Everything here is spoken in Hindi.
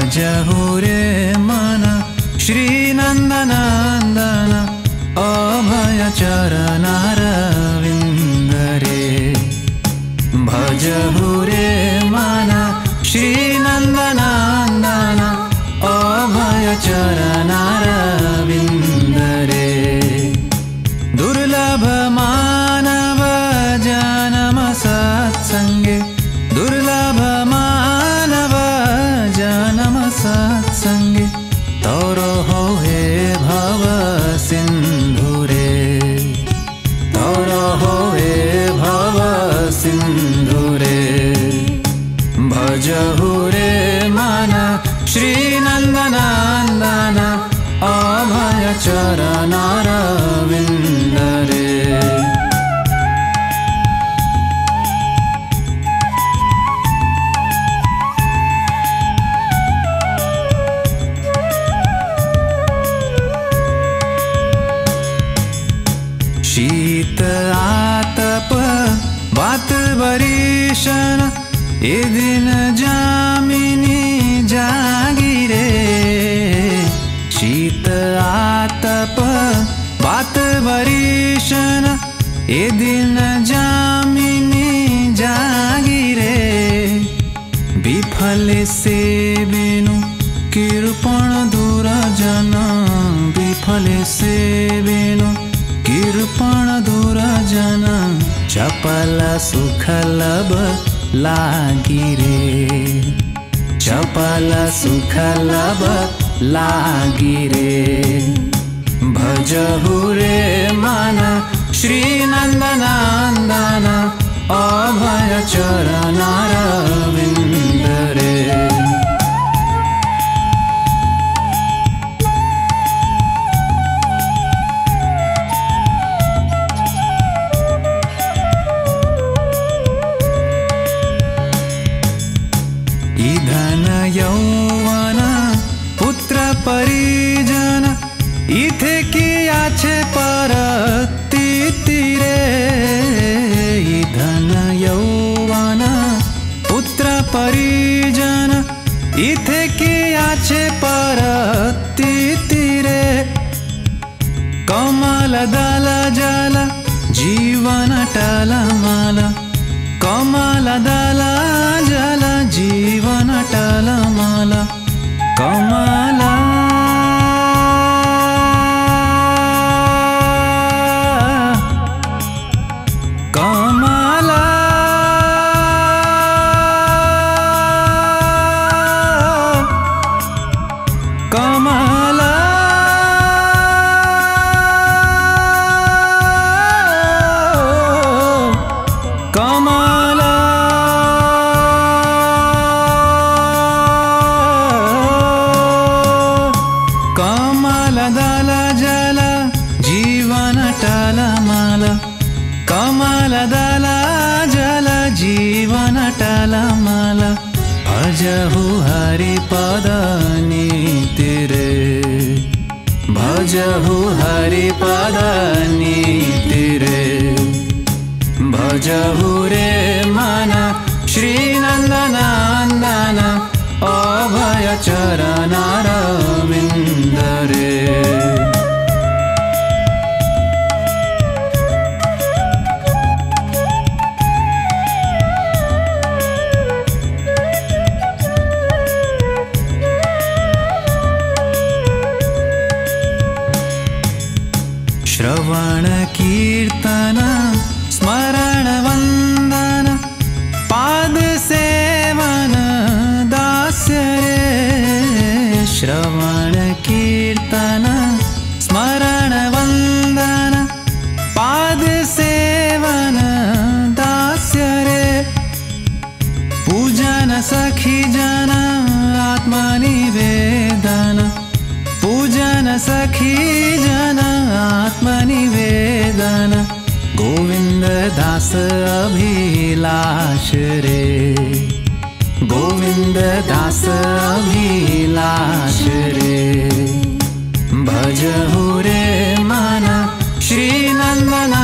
भजहु रे मन श्रीनन्दनन्दन अभय चरणारविन्द रे। भजहु रे मन श्रीनन्दनन्दन अभय चरणारविन्द रे। दुर्लभ मानव जन्म सत्संगे, दुर्लभ मानव जन्म सत्संगे तोरो हो हे भव सिंधु रे। तोरो हो हे भव सिंधु रे। भजहु रे मन श्रीनन्दनन्दन अभय चरणारविन्द रे। शीत आतप वात वरीशन ए दिन जामिनी जागी रे। शीत आतप वात वरीशन ए दिन जामिनी जागी रे। विफल से बेनु कृपण दुरजन, विफल से बेनु कृपण दुरजन चपल सुखलभ लागी रे। चपल सुखलभ लागी रे। भजहु रे मन श्रीनन्दनन्दन अभय चरणारविन्द रे। धन यौवन पुत्र परिजन इथे किया छे परती रे। धन यौवन पुत्र परिजन इथे किया छे परती रे। कमल दल जल जीवन टलमल, कमल दल जल जीवन टलमल। कमल कमल कमल कमल कमल दल जल जीवन टलमल। कमल दल जल जीवन टलमल। भजहु हरिपद नीति रे। भजहु हरिपद नीति रे। भजहु रे मन श्रीनन्दनन्दन अभय चरणारविन्द रे। श्रवण कीर्तन स्मरण वंदन पाद सेवन दास्य रे। श्रवण कीर्तन स्मरण वंदन पाद सेवन दास्य रे। पूजन सखी जन आत्मनिवेदन, पूजन सखी जन आत्मनिवेदन। गोविंद दास अभिलाष रे। गोविंद दास अभिलाष रे। भजहु रे मन श्रीनन्दन